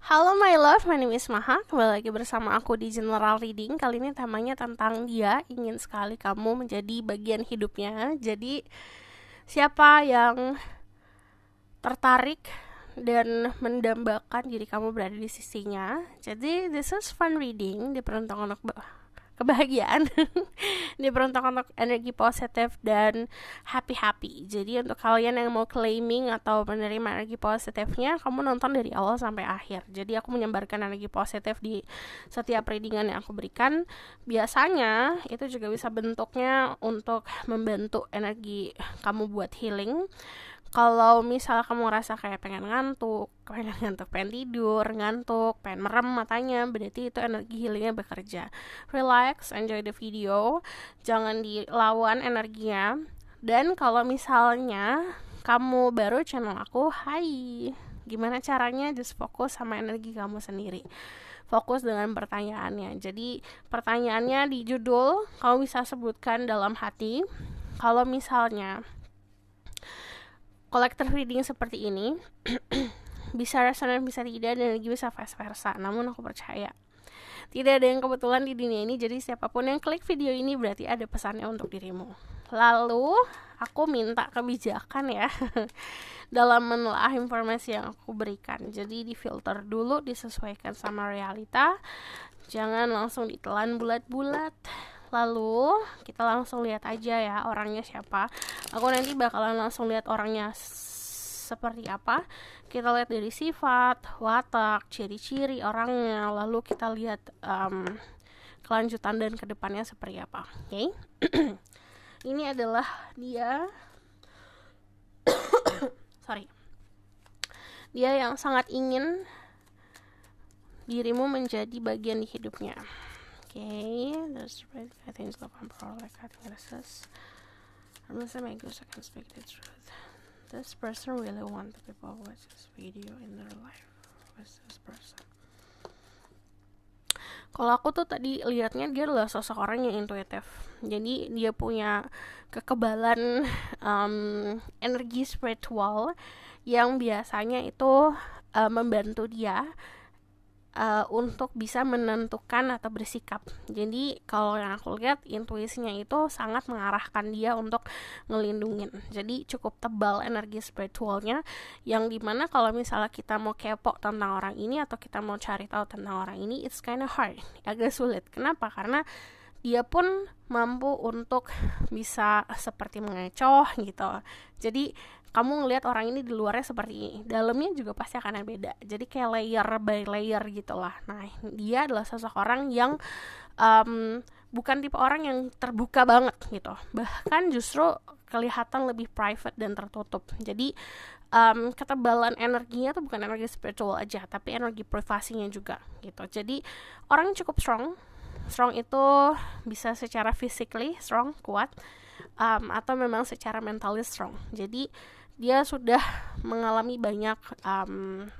Halo my love, my name is Maha. Kembali lagi bersama aku di General Reading. Kali ini temanya tentang dia ingin sekali kamu menjadi bagian hidupnya. Jadi siapa yang tertarik dan mendambakan diri kamu berada di sisinya. Jadi this is fun reading, diperuntukkan untuk kebahagiaan. Diperuntukkan untuk energi positif dan happy. Jadi untuk kalian yang mau claiming atau menerima energi positifnya, kamu nonton dari awal sampai akhir. Jadi aku menyebarkan energi positif di setiap readingan yang aku berikan. Biasanya itu juga bisa bentuknya untuk membantu energi kamu buat healing. Kalau misal kamu ngerasa kayak pengen pengen tidur, ngantuk, pengen merem matanya, berarti itu energi healingnya bekerja. Relax, enjoy the video, jangan dilawan energinya. Dan kalau misalnya kamu baru channel aku, hai, gimana caranya? Just fokus sama energi kamu sendiri. Fokus dengan pertanyaannya. Jadi pertanyaannya di judul kamu bisa sebutkan dalam hati. Kalau misalnya collector reading seperti ini bisa resonan, bisa tidak, dan lagi bisa vice versa. Namun aku percaya tidak ada yang kebetulan di dunia ini. Jadi siapapun yang klik video ini berarti ada pesannya untuk dirimu. Lalu aku minta kebijakan ya dalam menelaah informasi yang aku berikan. Jadi difilter dulu, disesuaikan sama realita. Jangan langsung ditelan bulat-bulat. Lalu kita langsung lihat aja ya orangnya siapa. Aku nanti bakalan langsung lihat orangnya seperti apa. Kita lihat dari sifat, watak, ciri-ciri orangnya. Lalu kita lihat kelanjutan dan kedepannya seperti apa. Oke? Ini adalah dia. Dia yang sangat ingin dirimu menjadi bagian di hidupnya. Okay, that's right. I think it's the control, like I think this is. Unless I make I can speak the truth. This person really want the people who watch this video in their life. Who's this person? Kalau aku tuh tadi lihatnya dia adalah sosok orang yang intuitif. Jadi dia punya kekebalan energi spiritual yang biasanya itu membantu dia untuk bisa menentukan atau bersikap. Jadi kalau yang aku lihat intuisinya itu sangat mengarahkan dia untuk ngelindungin. Jadi cukup tebal energi spiritualnya, yang dimana kalau misalnya kita mau kepo tentang orang ini atau kita mau cari tahu tentang orang ini, it's kinda hard, agak sulit. Kenapa? Karena dia pun mampu untuk bisa seperti mengecoh gitu. Jadi kamu ngelihat orang ini di luarnya seperti ini, dalamnya juga pasti akan beda. Jadi kayak layer by layer gitulah. Nah, dia adalah seseorang yang bukan tipe orang yang terbuka banget gitu. Bahkan justru kelihatan lebih private dan tertutup. Jadi ketebalan energinya tuh bukan energi spiritual aja, tapi energi privasinya juga gitu. Jadi orang cukup strong. Strong itu bisa secara physically strong, kuat, atau memang secara mentally strong. Jadi dia sudah mengalami banyak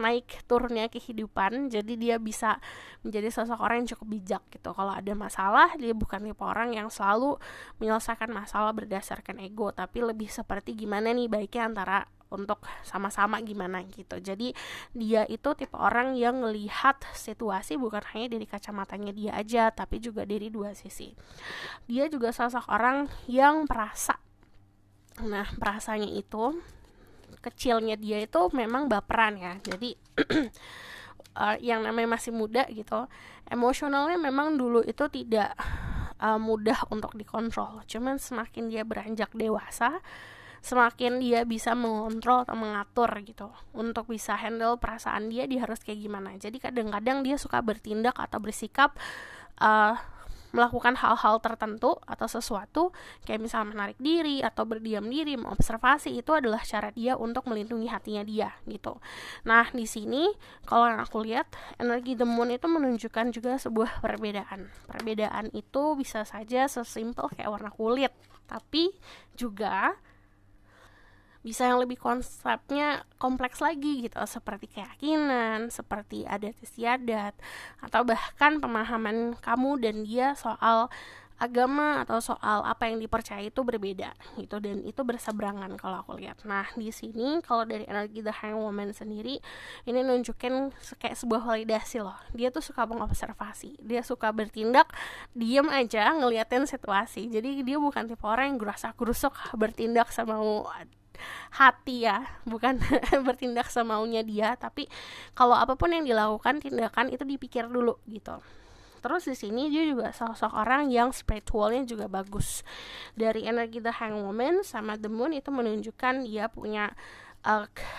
naik turunnya kehidupan. Jadi dia bisa menjadi sosok orang yang cukup bijak gitu. Kalau ada masalah, dia bukan tipe orang yang selalu menyelesaikan masalah berdasarkan ego, tapi lebih seperti gimana nih baiknya antara untuk sama-sama gimana gitu. Jadi dia itu tipe orang yang melihat situasi bukan hanya dari kacamatanya dia aja, tapi juga dari dua sisi. Dia juga sosok orang yang perasa. Nah, perasanya itu kecilnya dia itu memang baperan ya. Jadi yang namanya masih muda gitu, emosionalnya memang dulu itu tidak mudah untuk dikontrol. Cuman semakin dia beranjak dewasa, semakin dia bisa mengontrol atau mengatur gitu. Untuk bisa handle perasaan dia harus kayak gimana. Jadi kadang-kadang dia suka bertindak atau bersikap melakukan hal-hal tertentu atau sesuatu, kayak misalnya menarik diri atau berdiam diri, mengobservasi, itu adalah cara dia untuk melindungi hatinya dia gitu. Nah, di sini kalau yang aku lihat, energi The Moon itu menunjukkan juga sebuah perbedaan. Perbedaan itu bisa saja sesimpel kayak warna kulit, tapi juga bisa yang lebih konsepnya kompleks lagi gitu, seperti keyakinan, seperti adat istiadat, atau bahkan pemahaman kamu dan dia soal agama atau soal apa yang dipercaya itu berbeda gitu, dan itu berseberangan kalau aku lihat. Nah di sini kalau dari energi The Hanged Woman sendiri, ini nunjukin kayak sebuah validasi loh. Dia tuh suka mengobservasi, dia suka bertindak diam aja ngeliatin situasi. Jadi dia bukan tipe orang yang gerusak-gerusuk bertindak semau hati ya, bukan bertindak semaunya dia, tapi kalau apapun yang dilakukan tindakan itu dipikir dulu gitu. Terus di sini dia juga sosok orang yang spiritualnya juga bagus. Dari energi The Hanged Woman sama The Moon itu menunjukkan dia punya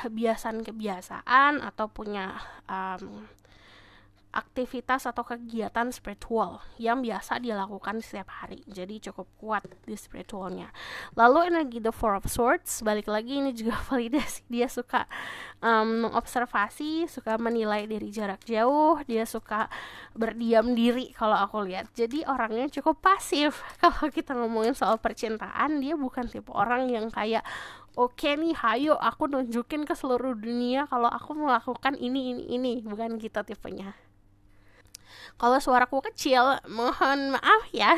kebiasaan-kebiasaan atau punya aktivitas atau kegiatan spiritual yang biasa dilakukan setiap hari. Jadi cukup kuat di spiritualnya. Lalu energi The Four of Swords, balik lagi ini juga validasi. Dia suka mengobservasi, suka menilai dari jarak jauh, dia suka berdiam diri kalau aku lihat. Jadi orangnya cukup pasif. Kalau kita ngomongin soal percintaan, dia bukan tipe orang yang kayak oke nih, hayo aku nunjukin ke seluruh dunia kalau aku melakukan ini. Bukan gitu tipenya. Kalau suaraku kecil, mohon maaf ya.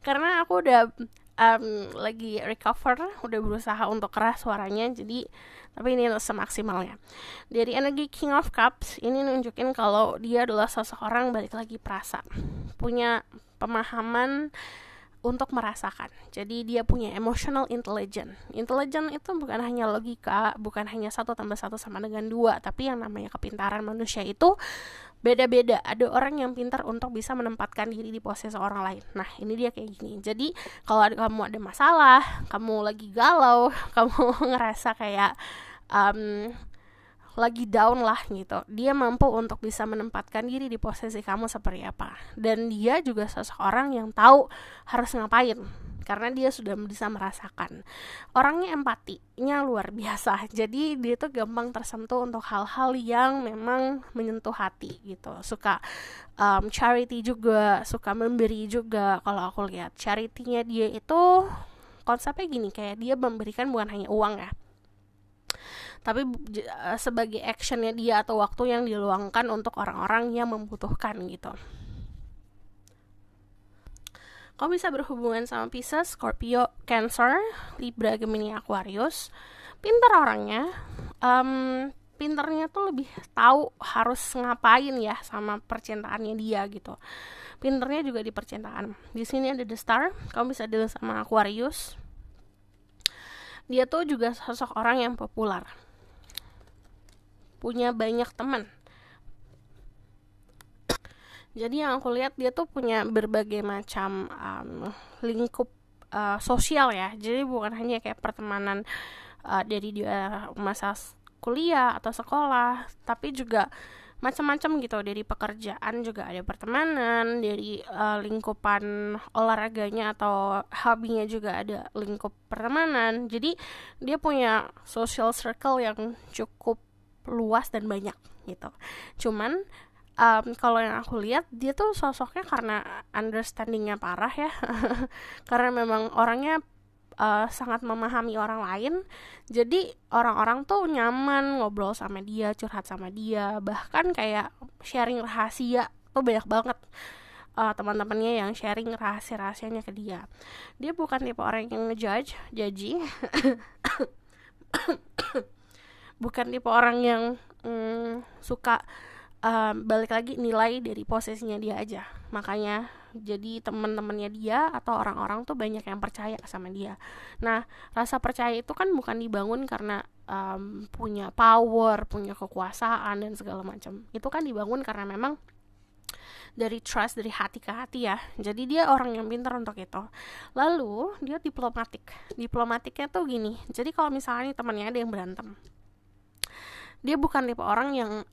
Karena aku udah lagi recover, udah berusaha untuk keras suaranya, jadi tapi ini semaksimalnya. Dari energi King of Cups ini nunjukin kalau dia adalah seseorang, balik lagi, perasa, punya pemahaman untuk merasakan. Jadi dia punya emotional intelligence. Intelligence itu bukan hanya logika, bukan hanya 1 + 1 sama dengan 2, tapi yang namanya kepintaran manusia itu beda-beda. Ada orang yang pintar untuk bisa menempatkan diri di posisi orang lain. Nah ini dia kayak gini. Jadi kalau kamu ada masalah, kamu lagi galau, kamu ngerasa kayak lagi down lah gitu, dia mampu untuk bisa menempatkan diri di posisi kamu seperti apa. Dan dia juga seseorang yang tahu harus ngapain, karena dia sudah bisa merasakan. Orangnya empatinya luar biasa, jadi dia tuh gampang tersentuh untuk hal-hal yang memang menyentuh hati gitu. Suka charity juga, suka memberi juga. Kalau aku lihat charity-nya dia itu konsepnya gini, kayak dia memberikan bukan hanya uang ya, tapi sebagai actionnya dia atau waktu yang diluangkan untuk orang-orang yang membutuhkan gitu. Kamu bisa berhubungan sama Pisces, Scorpio, Cancer, Libra, Gemini, Aquarius. Pintar orangnya, pintarnya tuh lebih tahu harus ngapain ya sama percintaannya dia gitu. Pintarnya juga di percintaan. Di sini ada The Star, kamu bisa deal sama Aquarius. Dia tuh juga sosok orang yang populer, punya banyak teman. Jadi yang aku lihat dia tuh punya berbagai macam lingkup sosial ya. Jadi bukan hanya kayak pertemanan dari dia masa kuliah atau sekolah, tapi juga macam-macam gitu. Dari pekerjaan juga ada pertemanan, dari lingkupan olahraganya atau hobinya juga ada lingkup pertemanan. Jadi dia punya social circle yang cukup luas dan banyak gitu. Cuman kalau yang aku lihat dia tuh sosoknya karena understandingnya parah ya. Karena memang orangnya sangat memahami orang lain, jadi orang-orang tuh nyaman ngobrol sama dia, curhat sama dia, bahkan kayak sharing rahasia tuh banyak banget. Teman-temannya yang sharing rahasia-rahasianya ke dia. Dia bukan tipe orang yang ngejudge, bukan tipe orang yang suka balik lagi nilai dari posisinya dia aja. Makanya jadi teman-temannya dia atau orang-orang tuh banyak yang percaya sama dia. Nah rasa percaya itu kan bukan dibangun karena punya power, punya kekuasaan dan segala macam. Itu kan dibangun karena memang dari trust, dari hati ke hati ya. Jadi dia orang yang pintar untuk itu. Lalu dia diplomatiknya tuh gini. Jadi kalau misalnya temannya ada yang berantem, dia bukan tipe orang yang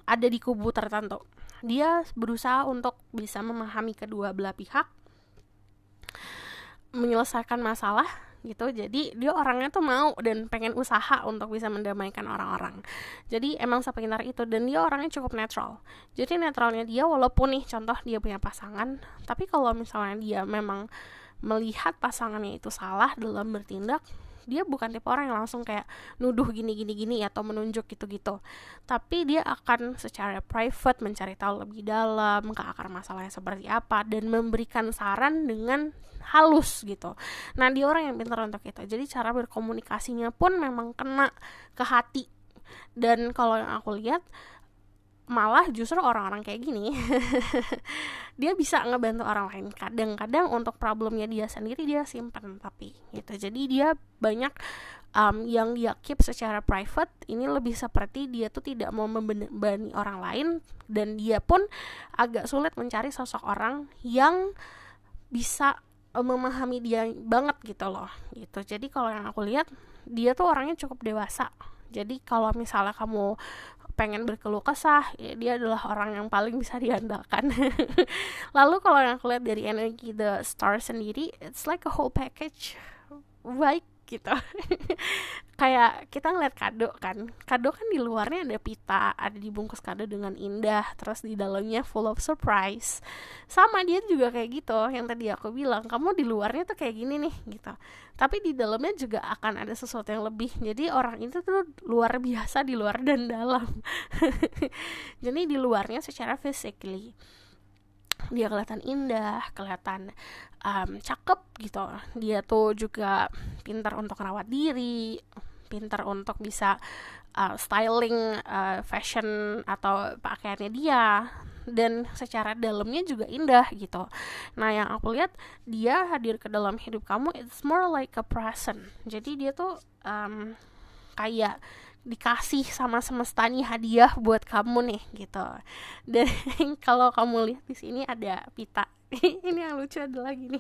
ada di kubu tertentu. Dia berusaha untuk bisa memahami kedua belah pihak, menyelesaikan masalah gitu. Jadi dia orangnya tuh mau dan pengen usaha untuk bisa mendamaikan orang-orang. Jadi emang sepintar itu, dan dia orangnya cukup netral. Jadi netralnya dia, walaupun nih contoh dia punya pasangan, tapi kalau misalnya dia memang melihat pasangannya itu salah dalam bertindak, dia bukan tipe orang yang langsung kayak nuduh gini atau menunjuk gitu-gitu, tapi dia akan secara private mencari tahu lebih dalam ke akar masalahnya seperti apa dan memberikan saran dengan halus gitu. Nah, dia orang yang pintar untuk itu, jadi cara berkomunikasinya pun memang kena ke hati. Dan kalau yang aku lihat malah justru orang-orang kayak gini dia bisa ngebantu orang lain. Kadang-kadang untuk problemnya dia sendiri dia simpan tapi gitu. Jadi dia banyak yang dia keep secara private. Ini lebih seperti dia tuh tidak mau membebani orang lain, dan dia pun agak sulit mencari sosok orang yang bisa memahami dia banget gitu loh gitu. Jadi kalau yang aku lihat dia tuh orangnya cukup dewasa. Jadi kalau misalnya kamu pengen berkeluh kesah, ya dia adalah orang yang paling bisa diandalkan. Lalu kalau yang aku lihat dari energi The Star sendiri, it's like a whole package, baik gitu. Kayak kita ngeliat kado kan di luarnya ada pita, ada dibungkus kado dengan indah, terus di dalamnya full of surprise. Sama dia juga kayak gitu, yang tadi aku bilang, kamu di luarnya tuh kayak gini nih gitu, tapi di dalamnya juga akan ada sesuatu yang lebih. Jadi orang itu tuh luar biasa di luar dan dalam. Jadi di luarnya secara physically dia kelihatan indah, kelihatan cakep gitu. Dia tuh juga pintar untuk rawat diri, pintar untuk bisa styling fashion atau pakaiannya dia, dan secara dalamnya juga indah gitu. Nah, yang aku lihat dia hadir ke dalam hidup kamu, it's more like a present. Jadi dia tuh kayak dikasih sama semesta nih hadiah buat kamu nih gitu. Dan kalau kamu lihat di sini ada pita. Ini yang lucu adalah gini.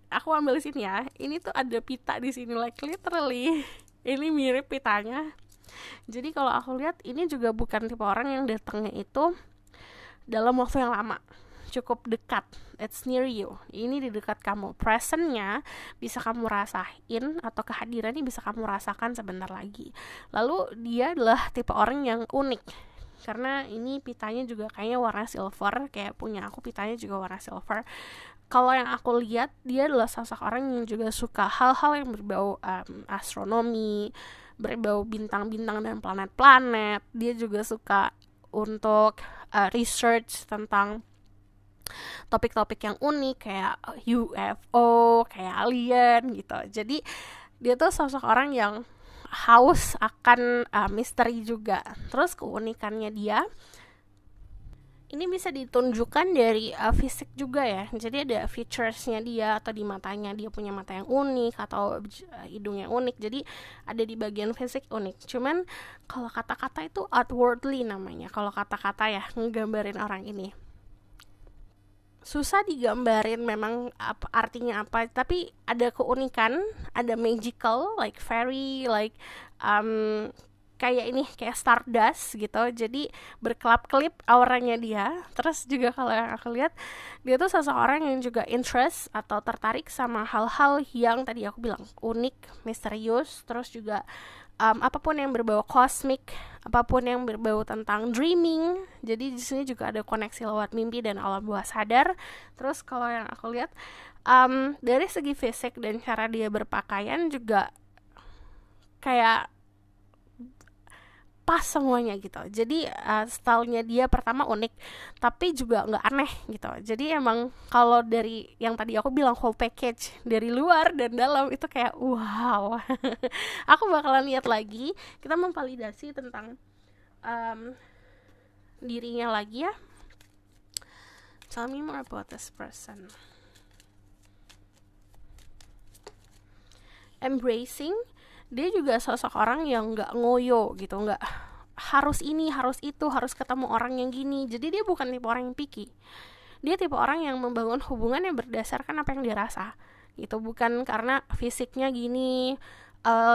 Aku ambil di sini ya. Ini tuh ada pita di sini, like literally. Ini mirip pitanya. Jadi kalau aku lihat ini juga bukan tipe orang yang datangnya itu dalam waktu yang lama, cukup dekat. It's near you. Ini di dekat kamu. Presentnya bisa kamu rasain, atau kehadirannya bisa kamu rasakan sebentar lagi. Lalu dia adalah tipe orang yang unik, karena ini pitanya juga kayaknya warna silver, kayak punya aku pitanya juga warna silver. Kalau yang aku lihat dia adalah sosok orang yang juga suka hal-hal yang berbau astronomi, berbau bintang-bintang dan planet-planet. Dia juga suka untuk research tentang topik-topik yang unik kayak UFO, kayak alien gitu. Jadi dia tuh sosok orang yang haus akan misteri juga. Terus keunikannya dia ini bisa ditunjukkan dari fisik juga ya. Jadi ada featuresnya dia, atau di matanya dia punya mata yang unik atau hidung yang unik. Jadi ada di bagian fisik unik. Cuman kalau kata-kata itu outwardly namanya. Kalau kata-kata ya ngegambarin orang ini susah digambarin memang artinya apa, tapi ada keunikan, ada magical, like fairy, like kayak ini, kayak stardust gitu. Jadi berkelap-kelip auranya dia. Terus juga kalau yang aku lihat dia tuh seseorang yang juga interest atau tertarik sama hal-hal yang tadi aku bilang unik, misterius, terus juga apapun yang berbau kosmik, apapun yang berbau tentang dreaming. Jadi di sini juga ada koneksi lewat mimpi dan alam bawah sadar. Terus kalau yang aku lihat dari segi fisik dan cara dia berpakaian juga kayak pas semuanya gitu. Jadi stylenya dia pertama unik, tapi juga nggak aneh gitu. Jadi emang kalau dari yang tadi aku bilang whole package, dari luar dan dalam itu kayak wow. Aku bakalan lihat lagi, kita memvalidasi tentang dirinya lagi ya. Tell me more about this person. Embracing, dia juga sosok orang yang nggak ngoyo gitu, nggak harus ini, harus itu, harus ketemu orang yang gini. Jadi dia bukan tipe orang yang picky. Dia tipe orang yang membangun hubungan yang berdasarkan apa yang dia rasa gitu, bukan karena fisiknya gini,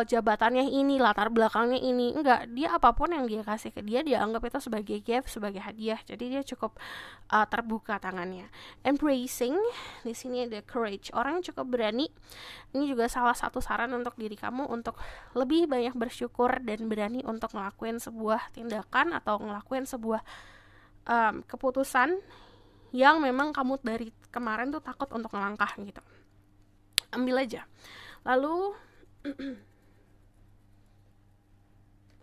jabatannya ini, latar belakangnya ini. Enggak, dia apapun yang dia kasih ke dia anggap itu sebagai gift, sebagai hadiah. Jadi dia cukup terbuka tangannya. Embracing, di sini ada courage, orang yang cukup berani. Ini juga salah satu saran untuk diri kamu untuk lebih banyak bersyukur dan berani untuk ngelakuin sebuah tindakan atau ngelakuin sebuah keputusan yang memang kamu dari kemarin tuh takut untuk melangkah gitu. Ambil aja. Lalu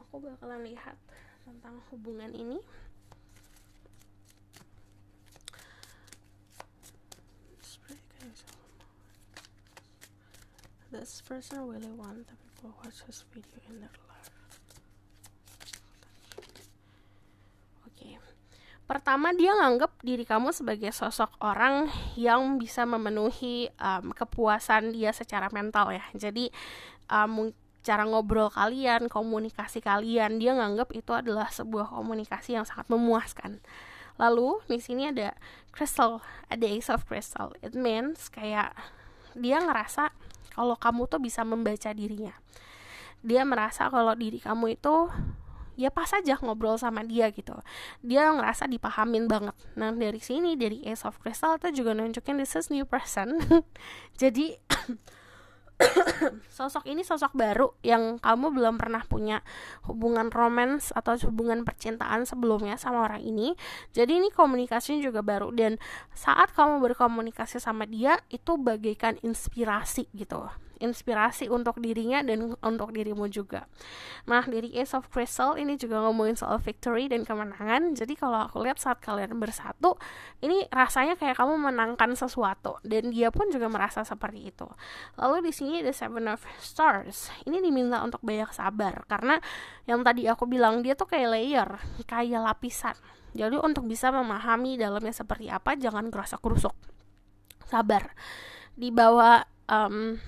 aku bakalan lihat tentang hubungan ini. This person really want the people watch this video in their life. Oke. Pertama, dia nganggap diri kamu sebagai sosok orang yang bisa memenuhi kepuasan dia secara mental ya. Jadi cara ngobrol kalian, komunikasi kalian, dia nganggap itu adalah sebuah komunikasi yang sangat memuaskan. Lalu di sini ada crystal, ada Ace of Crystal. It means kayak dia ngerasa kalau kamu tuh bisa membaca dirinya. Dia merasa kalau diri kamu itu ya pas aja ngobrol sama dia gitu. Dia ngerasa dipahamin banget. Nah dari sini, dari Ace of Crystal itu juga nunjukin this is new person. Jadi sosok ini sosok baru yang kamu belum pernah punya hubungan romance atau hubungan percintaan sebelumnya sama orang ini. Jadi ini komunikasinya juga baru, dan saat kamu berkomunikasi sama dia itu bagaikan inspirasi gitu. Inspirasi untuk dirinya dan untuk dirimu juga. Nah dari Ace of Crystal ini juga ngomongin soal victory dan kemenangan. Jadi kalau aku lihat saat kalian bersatu, ini rasanya kayak kamu menangkan sesuatu, dan dia pun juga merasa seperti itu. Lalu di sini ada Seven of Stars. Ini diminta untuk banyak sabar, karena yang tadi aku bilang dia tuh kayak layer, kayak lapisan. Jadi untuk bisa memahami dalamnya seperti apa, jangan gerasa-gerusuk. Sabar. Dibawa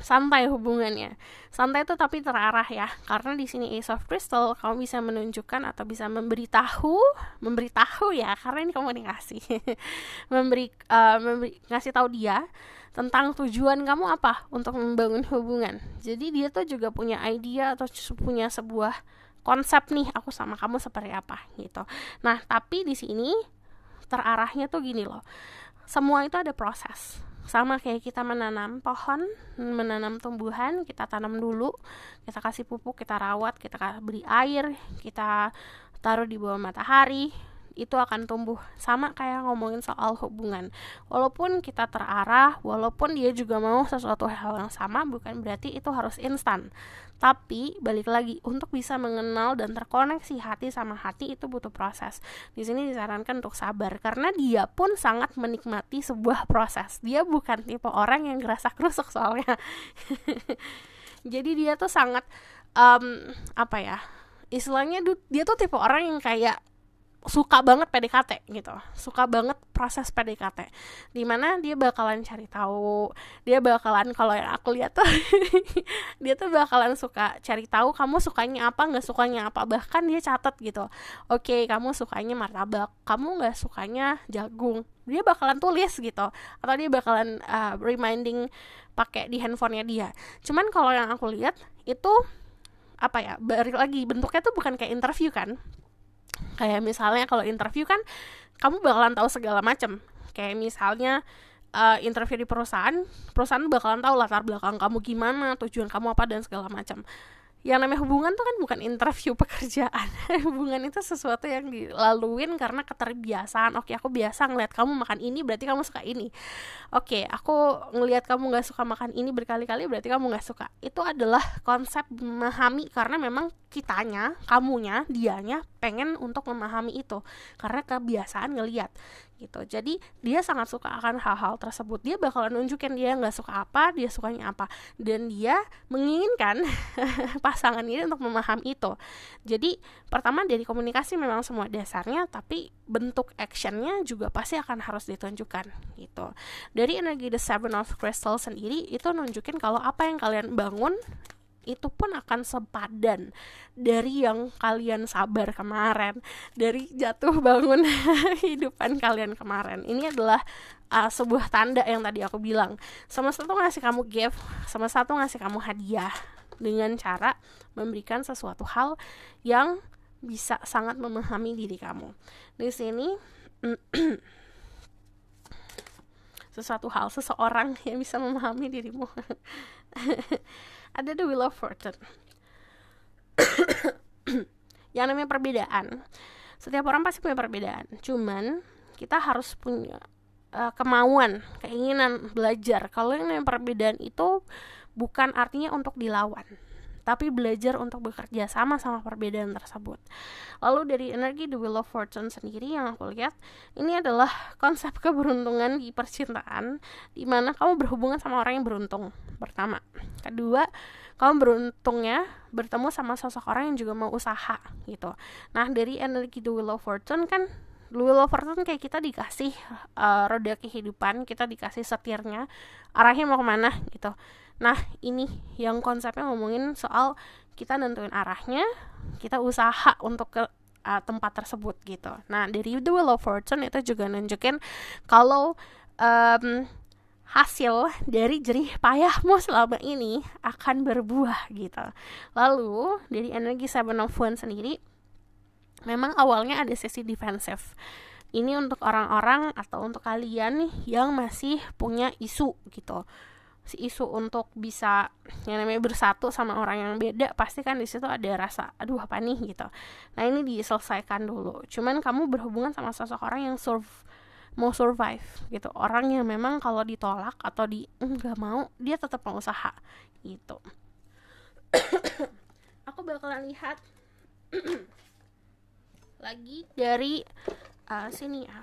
santai hubungannya. Santai itu tapi terarah ya. Karena di sini Ace of Crystal kamu bisa menunjukkan atau bisa memberitahu ya, karena ini komunikasi. Ngasih tahu dia tentang tujuan kamu apa untuk membangun hubungan. Jadi dia tuh juga punya idea atau punya sebuah konsep nih, aku sama kamu seperti apa gitu. Nah, tapi di sini terarahnya tuh gini loh. Semua itu ada proses. Sama kayak kita menanam pohon, menanam tumbuhan, kita tanam dulu, kita kasih pupuk, kita rawat, kita beri air, kita taruh di bawah matahari, itu akan tumbuh. Sama kayak ngomongin soal hubungan. Walaupun kita terarah, walaupun dia juga mau sesuatu hal yang sama, bukan berarti itu harus instan. Tapi balik lagi, untuk bisa mengenal dan terkoneksi hati sama hati itu butuh proses. Di sini disarankan untuk sabar, karena dia pun sangat menikmati sebuah proses. Dia bukan tipe orang yang gerasa-gerusuk soalnya. Jadi dia tuh sangat istilahnya dia tuh tipe orang yang kayak suka banget PDKT gitu, suka banget proses PDKT, dimana dia bakalan cari tahu, dia bakalan, kalau yang aku lihat tuh dia tuh bakalan suka cari tahu kamu sukanya apa, nggak sukanya apa, bahkan dia catat gitu, oke, kamu sukanya martabak, kamu nggak sukanya jagung, dia bakalan tulis gitu, atau dia bakalan reminding pakai di handphonenya dia. Cuman kalau yang aku lihat itu balik lagi, bentuknya tuh bukan kayak interview kan. Kayak misalnya kalau interview kan kamu bakalan tahu segala macam. Kayak misalnya interview di perusahaan bakalan tahu latar belakang kamu gimana, tujuan kamu apa, dan segala macam. Yang namanya hubungan tuh kan bukan interview pekerjaan. Hubungan itu sesuatu yang dilaluin karena keterbiasaan. Oke, aku biasa ngeliat kamu makan ini, berarti kamu suka ini. Oke, aku ngeliat kamu gak suka makan ini berkali-kali, berarti kamu gak suka. Itu adalah konsep memahami, karena memang kitanya, kamunya, dianya pengen untuk memahami itu karena kebiasaan ngeliat gitu. Jadi dia sangat suka akan hal-hal tersebut. Dia bakalan nunjukin dia nggak suka apa, dia sukanya apa, dan dia menginginkan pasangan ini untuk memahami itu. Jadi pertama dari komunikasi memang semua dasarnya, tapi bentuk actionnya juga pasti akan harus ditunjukkan gitu. Dari energi The Seven of Crystal sendiri itu nunjukin kalau apa yang kalian bangun itu pun akan sepadan dari yang kalian sabar kemarin, dari jatuh bangun kehidupan kalian kemarin. Ini adalah sebuah tanda yang tadi aku bilang. Semesta tuh ngasih kamu gift, semesta tuh ngasih kamu hadiah dengan cara memberikan sesuatu hal yang bisa sangat memahami diri kamu. Di sini sesuatu hal, seseorang yang bisa memahami dirimu. Ada The Wheel of Fortune. Yang namanya perbedaan, setiap orang pasti punya perbedaan. Cuman kita harus punya kemauan, keinginan belajar. Kalau yang namanya perbedaan itu bukan artinya untuk dilawan, tapi belajar untuk bekerja sama perbedaan tersebut. Lalu dari energi The Wheel of Fortune sendiri yang aku lihat, ini adalah konsep keberuntungan di percintaan, di mana kamu berhubungan sama orang yang beruntung, pertama. Kedua, kamu beruntungnya bertemu sama sosok orang yang juga mau usaha gitu. Nah, dari energi The Wheel of Fortune kan, The Wheel of Fortune kayak kita dikasih roda kehidupan, kita dikasih setirnya, arahnya mau kemana gitu. Nah, ini yang konsepnya ngomongin soal kita nentuin arahnya, kita usaha untuk ke tempat tersebut gitu. Nah, dari The Wheel of Fortune itu juga nunjukin kalau hasil dari jerih payahmu selama ini akan berbuah gitu. Lalu, dari energi Seven of Wands sendiri, memang awalnya ada sesi defensif. Ini untuk orang-orang atau untuk kalian nih yang masih punya isu gitu. Si isu untuk bisa yang namanya bersatu sama orang yang beda, pasti kan di situ ada rasa aduh apa nih gitu. Nah, ini diselesaikan dulu. Cuman kamu berhubungan sama sosok orang yang mau survive gitu, orang yang memang kalau ditolak atau nggak mau, dia tetap mau usaha gitu. Aku bakalan lihat lagi dari sini ya.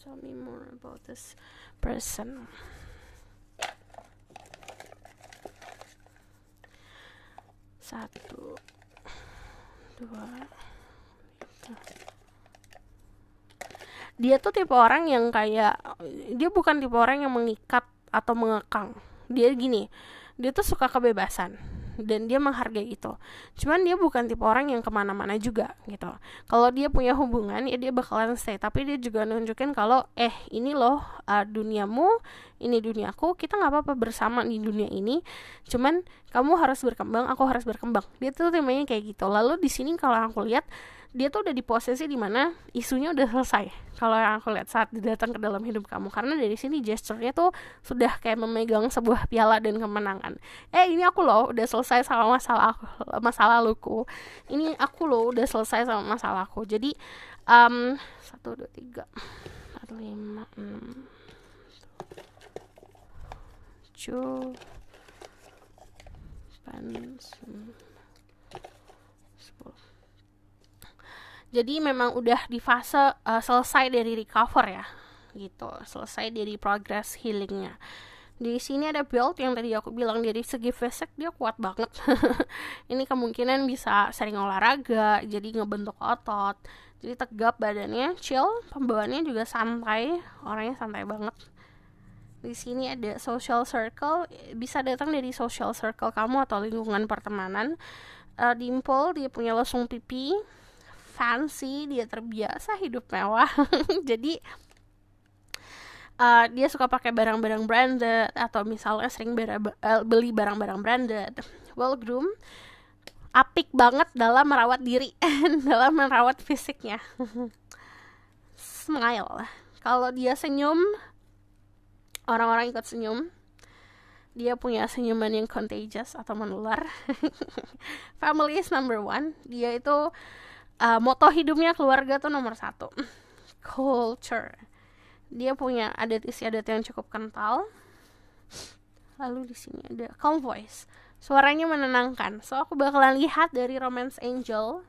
Tell me more about this person. Satu, dua, dia tuh tipe orang yang kayak, dia bukan tipe orang yang mengikat atau mengekang. Dia gini, dia tuh suka kebebasan dan dia menghargai itu. Cuman dia bukan tipe orang yang kemana-mana juga gitu. Kalau dia punya hubungan ya dia bakalan stay, tapi dia juga nunjukin kalau ini loh duniamu, ini duniaku, kita nggak apa-apa bersama di dunia ini. Cuman kamu harus berkembang, aku harus berkembang. Dia tuh temanya kayak gitu. Lalu di sini kalau aku lihat, dia tuh udah di posisi dimana isunya udah selesai. Kalau yang aku lihat saat dia datang ke dalam hidup kamu, karena dari sini gesturnya tuh sudah kayak memegang sebuah piala dan kemenangan. Ini aku loh udah selesai sama masa laluku. Ini aku loh udah selesai sama masalahku. Jadi 1, 2, 3, 4, 5, 6, 7, 8, 9, 10. Jadi memang udah di fase selesai dari recover ya gitu, selesai dari progress healingnya. Di sini ada build yang tadi aku bilang, dari segi fisik dia kuat banget. Ini kemungkinan bisa sering olahraga, jadi ngebentuk otot, jadi tegap badannya, chill, pembawaannya juga santai, orangnya santai banget. Di sini ada social circle, bisa datang dari social circle kamu atau lingkungan pertemanan. Dimple, dia punya lesung pipi, fancy, dia terbiasa hidup mewah. Jadi dia suka pakai barang-barang branded atau misalnya sering beli barang-barang branded. Well groomed, apik banget dalam merawat diri, dalam merawat fisiknya. Smile, kalau dia senyum, orang-orang ikut senyum. Dia punya senyuman yang contagious atau menular. Family is number 1. Dia itu moto hidupnya keluarga tuh nomor 1. Culture, dia punya adat istiadat yang cukup kental. Lalu di sini ada calm voice, suaranya menenangkan. So aku bakalan lihat dari romance angel.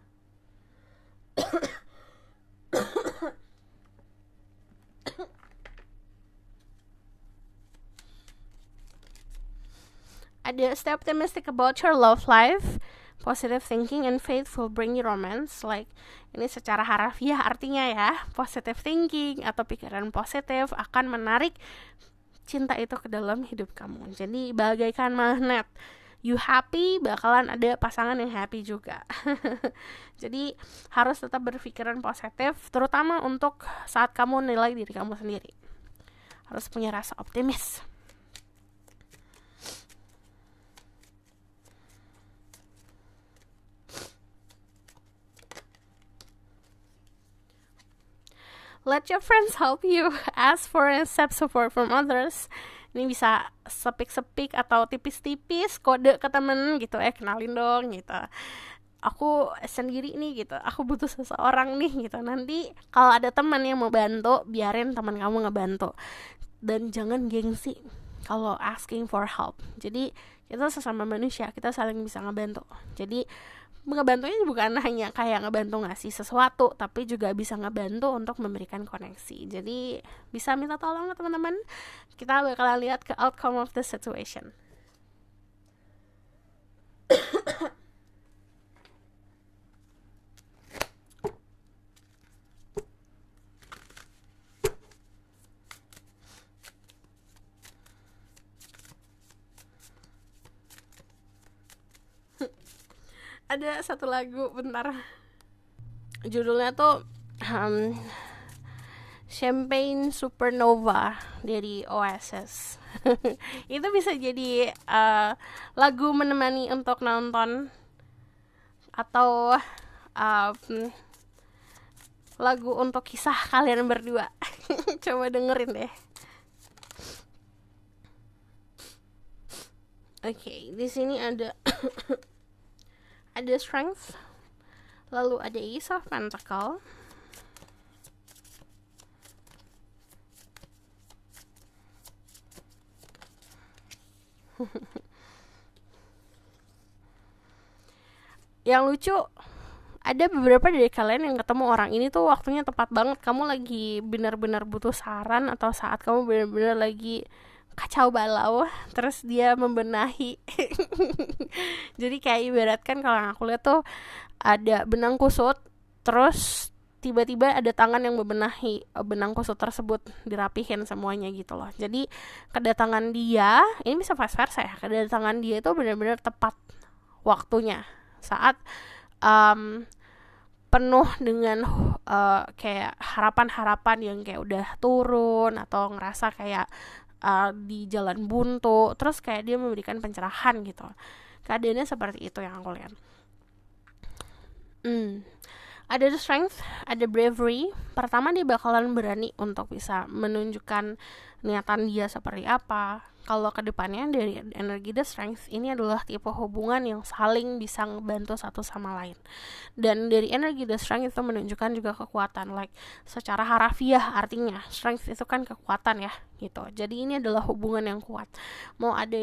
Ada stay optimistic about your love life. Positive thinking and faith will bring you romance. Like, ini secara harafiah artinya ya, positive thinking atau pikiran positif akan menarik cinta itu ke dalam hidup kamu. Jadi bagaikan magnet, you happy, bakalan ada pasangan yang happy juga. Jadi harus tetap berpikiran positif, terutama untuk saat kamu nilai diri kamu sendiri. Harus punya rasa optimis. Let your friends help you. Ask for and accept support from others. Ini bisa sepik-sepik atau tipis-tipis kode ke temen gitu, kenalin dong gitu. aku sendiri nih gitu, aku butuh seseorang nih gitu. Nanti kalau ada teman yang mau bantu, biarin teman kamu ngebantu, dan jangan gengsi kalau asking for help. Jadi kita sesama manusia, kita saling bisa ngebantu. Jadi ngebantunya bukan hanya kayak ngebantu ngasih sesuatu, tapi juga bisa ngebantu untuk memberikan koneksi. Jadi bisa minta tolong ke teman-teman. Kita bakalan lihat ke outcome of the situation. Ada satu lagu, bentar, judulnya tuh Champagne Supernova dari Oasis. Itu bisa jadi lagu menemani untuk nonton, atau lagu untuk kisah kalian berdua. Coba dengerin deh. Oke, di sini ada ada Strength, lalu ada Ace of Pentacle, yang lucu, ada beberapa dari kalian yang ketemu orang ini tuh waktunya tepat banget. Kamu lagi benar-benar butuh saran, atau saat kamu benar-benar lagi kacau balau, terus dia membenahi. Jadi kayak ibaratkan kalau aku lihat tuh ada benang kusut, terus tiba-tiba ada tangan yang membenahi benang kusut tersebut, dirapihin semuanya gitu loh. Jadi kedatangan dia, ini bisa vice versa ya, kedatangan dia itu benar-benar tepat waktunya, saat penuh dengan kayak harapan-harapan yang kayak udah turun, atau ngerasa kayak di jalan buntu, terus kayak dia memberikan pencerahan gitu. Keadaannya seperti itu yang aku lihat. Ada the strength, ada bravery. Pertama, dia bakalan berani untuk bisa menunjukkan niatan dia seperti apa. Kalau kedepannya dari energi the strength, ini adalah tipe hubungan yang saling bisa ngebantu satu sama lain. Dan dari energi the strength itu menunjukkan juga kekuatan, like secara harafiah artinya strength itu kan kekuatan ya gitu. Jadi ini adalah hubungan yang kuat. Mau ada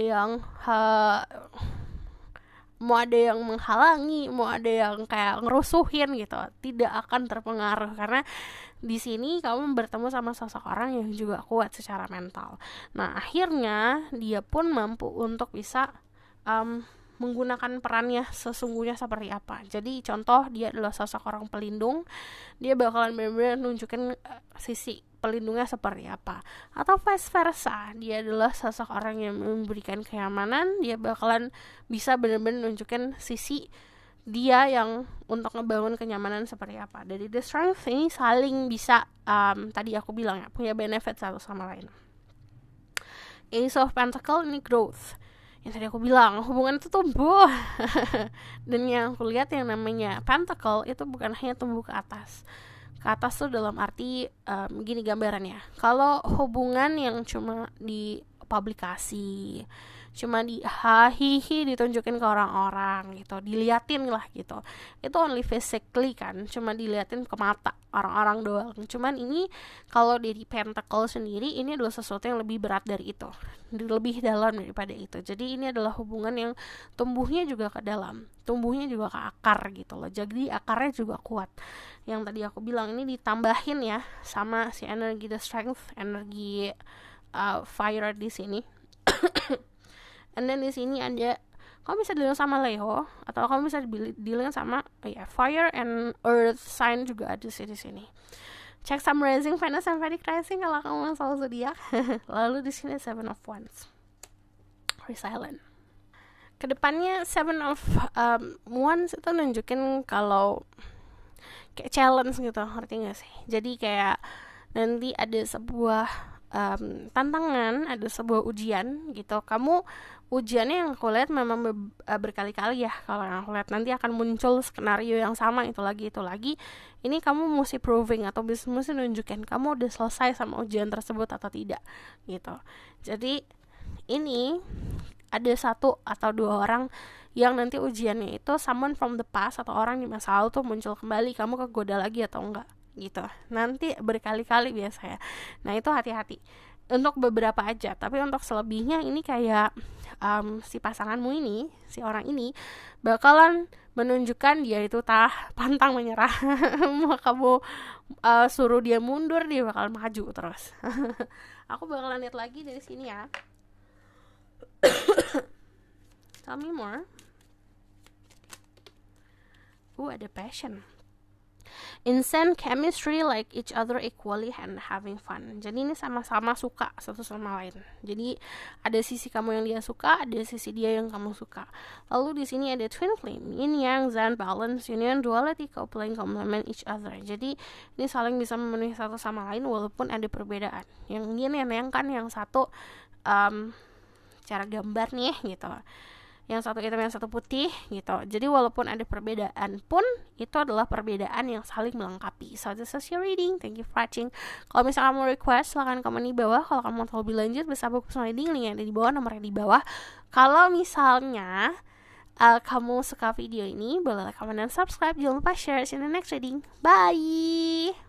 yang menghalangi, mau ada yang kayak ngerusuhin gitu, tidak akan terpengaruh, karena di sini kamu bertemu sama seseorang yang juga kuat secara mental. Nah, akhirnya dia pun mampu untuk bisa menggunakan perannya sesungguhnya seperti apa. Jadi contoh, dia adalah sosok orang pelindung, dia bakalan benar-benar nunjukin sisi pelindungnya seperti apa. Atau vice versa, dia adalah sosok orang yang memberikan kenyamanan, dia bakalan bisa benar-benar nunjukin sisi dia yang untuk ngebangun kenyamanan seperti apa. Dari the strength ini saling bisa tadi aku bilang ya, punya benefit satu sama lain. Ace of Pentacle ini growth, yang tadi aku bilang hubungan itu tumbuh. Dan yang aku lihat yang namanya Pentacle itu bukan hanya tumbuh ke atas. Ke atas tuh dalam arti gini gambarannya, kalau hubungan yang cuma di publikasi, cuma di hahihi ditunjukin ke orang-orang gitu, diliatin lah gitu, itu only physically kan, cuma diliatin ke mata orang-orang doang. Cuman ini kalau dari Pentacle sendiri, ini adalah sesuatu yang lebih berat dari itu, lebih dalam daripada itu. Jadi ini adalah hubungan yang tumbuhnya juga ke dalam, tumbuhnya juga ke akar gitu loh. Jadi akarnya juga kuat. Yang tadi aku bilang ini ditambahin ya sama si energi the strength, energi fire di sini. And then di sini ada, kamu bisa dealing sama Leo, atau kamu bisa dealing sama fire and earth sign juga ada sih di sini. Check some rising, Venus and Vedic rising kalau kamu masuk zodiak. Lalu di sini Seven of Wands, resilient. Kedepannya Seven of Wands itu nunjukin kalau kayak challenge gitu, ngerti gak sih? Jadi kayak nanti ada sebuah tantangan, ada sebuah ujian gitu. Kamu ujiannya yang aku lihat memang berkali-kali ya. Kalau yang aku lihat nanti akan muncul skenario yang sama, itu lagi. Ini kamu mesti proving atau mesti nunjukin kamu udah selesai sama ujian tersebut atau tidak gitu. Jadi ini ada satu atau dua orang yang nanti ujiannya itu someone from the past atau orang di masa lalu tuh muncul kembali, kamu kegoda lagi atau enggak gitu. Nanti berkali-kali biasanya. Nah itu hati-hati untuk beberapa aja, tapi untuk selebihnya ini kayak si pasanganmu ini, si orang ini bakalan menunjukkan dia itu pantang menyerah. Mau kamu suruh dia mundur, dia bakal maju terus. Aku bakalan lihat lagi dari sini ya. Tell me more. Ada passion. Insane chemistry, like each other equally and having fun. Jadi ini sama-sama suka satu sama lain. Jadi ada sisi kamu yang dia suka, ada sisi dia yang kamu suka. Lalu di sini ada twin flame, yin yang, zen, balance, union, duality, coupling, complement each other. Jadi ini saling bisa memenuhi satu sama lain walaupun ada perbedaan. Yang yin yang kan yang satu cara gambar nih gitu. Yang satu hitam, yang satu putih gitu. Jadi walaupun ada perbedaan pun itu adalah perbedaan yang saling melengkapi. So this is your reading. Thank you for watching. Kalau misalnya kamu request, silahkan komen di bawah. Kalau kamu mau tahu lebih lanjut, bisa buku personal reading, linknya ada di bawah, nomornya di bawah. Kalau misalnya kamu suka video ini, boleh like, comment, dan subscribe. Jangan lupa share. See you in the next reading. Bye.